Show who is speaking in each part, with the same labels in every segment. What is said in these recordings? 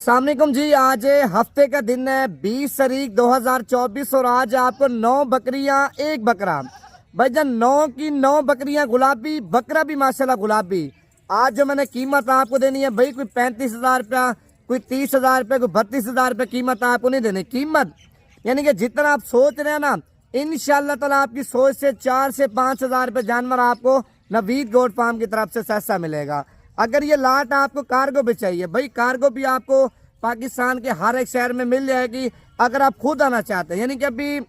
Speaker 1: अस्सलामुअलैकुम जी। आज हफ्ते का दिन है 20 तारीख 2024 और आज आपको 9 बकरियां एक बकरा भाईजान 9 की 9 बकरियां गुलाबी, बकरा भी माशाल्लाह गुलाबी। आज जो मैंने कीमत आपको देनी है भाई, कोई 35,000 रुपया, कोई 30,000 रुपया, कोई 32,000 रुपया कीमत आपको नहीं देनी। कीमत यानी कि जितना आप सोच रहे हैं ना, इंशाल्लाह ताला आपकी सोच से 4 से 5,000 रुपये जानवर आपको नवीद गोट फार्म की तरफ से सस्ता मिलेगा। अगर ये लाट आपको कार्गो भी चाहिए भाई, कार्गो भी आपको पाकिस्तान के हर एक शहर में मिल जाएगी। अगर आप खुद आना चाहते हैं, यानी कि अभी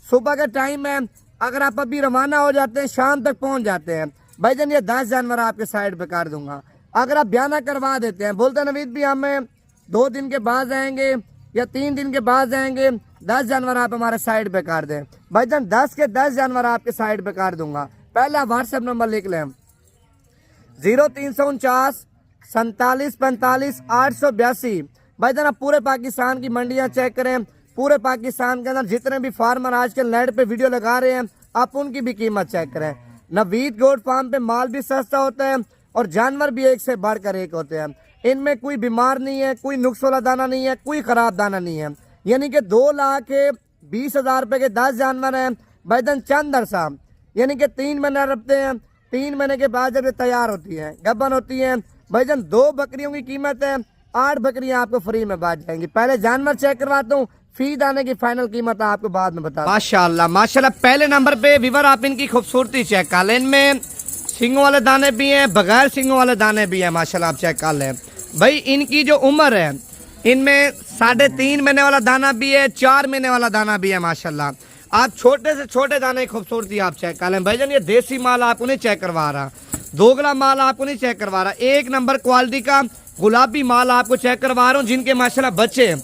Speaker 1: सुबह का टाइम है, अगर आप अभी रवाना हो जाते हैं शाम तक पहुंच जाते हैं भाईजान, ये 10 जानवर आपके साइड पे कर दूंगा। अगर आप बयाना करवा देते हैं, बोलते नवीद भी हमें 2 दिन के बाद आएंगे या 3 दिन के बाद आएंगे, 10 जानवर आप हमारे साइड पे कर दें भाईजान, 10 के 10 जानवर आपके साइड पे कर दूंगा। पहला व्हाट्सएप नंबर लिख लें 0349 47 45 882। भाईजान आप पूरे पाकिस्तान की मंडियां चेक करें, पूरे पाकिस्तान के अंदर जितने भी फार्मर आजकल नेट पे वीडियो लगा रहे हैं आप उनकी भी कीमत चेक करें। नवीद गोट फार्म पे माल भी सस्ता होता है और जानवर भी एक से बढ़कर एक होते हैं। इनमें कोई बीमार नहीं है, कोई नुक्स वाला दाना नहीं है, कोई खराब दाना नहीं है। यानी कि 2,20,000 रुपए के 10 जानवर हैं भाईजान, चंद अरसा यानी कि 3 महीने रखते हैं। 3 महीने के बाद जब ये तैयार होती है, गब्बन होती है भाईजान, 2 बकरियों की कीमत है 8 बकरियां आपको फ्री में बांट जाएंगी। पहले जानवर चेक करवाता हूँ, फीड आने की फाइनल कीमत आपको बाद में बता। माशाल्लाह माशाल्लाह। पहले नंबर पे विवर आप इनकी खूबसूरती चेक कर लें। इनमें सिंगों वाले दाने भी हैं, बगैर सिंगों वाले दाने भी हैं माशाल्लाह, आप चेक कर लें भाई। इनकी जो उम्र है, इनमें 3.5 महीने वाला दाना भी है, 4 महीने वाला दाना भी है माशाल्लाह। आप छोटे से छोटे दाने की खूबसूरती आप चेक कर लें भाईजान। ये देसी माल आपको नहीं चेक करवा रहा, दोगला माल आपको नहीं चेक करवा रहा, 1 नंबर क्वालिटी का गुलाबी माल आपको चेक करवा रहा हूँ, जिनके माशाल्लाह बच्चे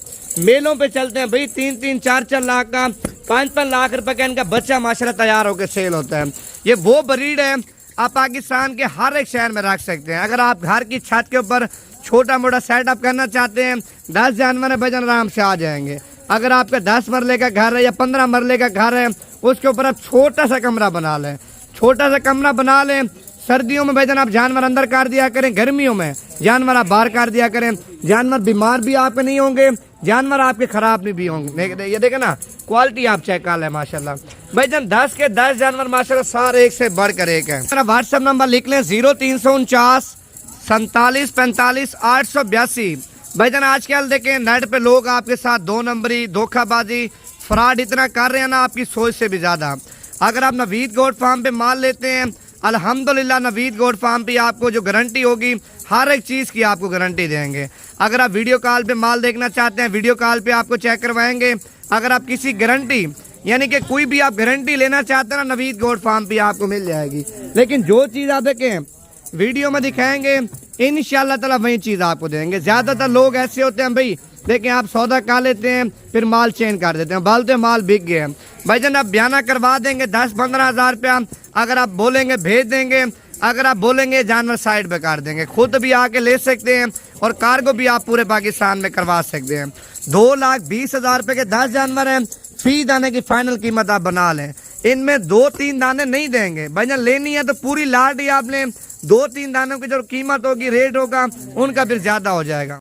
Speaker 1: मेलों पे चलते हैं भाई। 3-3 4-4 लाख का, 5-5 लाख रुपए का इनका बच्चा माशाल्लाह तैयार होकर सेल होता है। ये वो ब्रीड है आप पाकिस्तान के हर एक शहर में रख सकते हैं। अगर आप घर की छत के ऊपर छोटा मोटा सेटअप करना चाहते हैं, 10 जानवर है भाईजान आराम से आ जाएंगे। अगर आपका 10 मरले का घर है या 15 मरले का घर है, उसके ऊपर आप छोटा सा कमरा बना लें, छोटा सा कमरा बना लें। सर्दियों में भाईजान आप जानवर अंदर कर दिया करें, गर्मियों में जानवर आप बाहर कर दिया करें। जानवर बीमार भी आपके नहीं होंगे, जानवर आपके खराब नहीं भी होंगे। ये देखे ना क्वालिटी आप चेक कर लें माशाल्लाह भाईजान, 10 के 10 जानवर माशाल्लाह सारे एक से बढ़कर एक है। मेरा व्हाट्सएप नंबर लिख लें 0349 47 45 882। भाईजान आजकल देखें नेट पे लोग आपके साथ 2 नंबरी, धोखाबाजी, फ्रॉड इतना कर रहे हैं ना आपकी सोच से भी ज्यादा। अगर आप नवीद गोट फार्म पे माल लेते हैं, अल्हम्दुलिल्लाह नवीद गोट फार्म पे आपको जो गारंटी होगी, हर एक चीज़ की आपको गारंटी देंगे। अगर आप वीडियो कॉल पे माल देखना चाहते हैं, वीडियो कॉल पे आपको चेक करवाएंगे। अगर आप किसी गारंटी यानी कि कोई भी आप गारंटी लेना चाहते हैं ना, नवीद गोट फार्म पे आपको मिल जाएगी। लेकिन जो चीज़ आप देखें वीडियो में दिखाएंगे, इंशाल्लाह ताला वही चीज़ आपको देंगे। ज़्यादातर लोग ऐसे होते हैं भाई, देखें आप सौदा कर लेते हैं फिर माल चेंज कर देते हैं, बोलते माल बिक गए हैं। भाईजान आप बयाना करवा देंगे 10-15 हज़ार रुपया, अगर आप बोलेंगे भेज देंगे, अगर आप बोलेंगे जानवर साइड पे कर देंगे। खुद भी आके ले सकते हैं और कार्गो भी आप पूरे पाकिस्तान में करवा सकते हैं। 2,20,000 रुपये के 10 जानवर हैं, फी दाने की फाइनल कीमत आप बना लें। इनमें 2-3 दाने नहीं देंगे भाईजान, लेनी है तो पूरी लाट ही आप लें। 2-3 दानों की जो कीमत होगी, रेट होगा, उनका फिर ज्यादा हो जाएगा।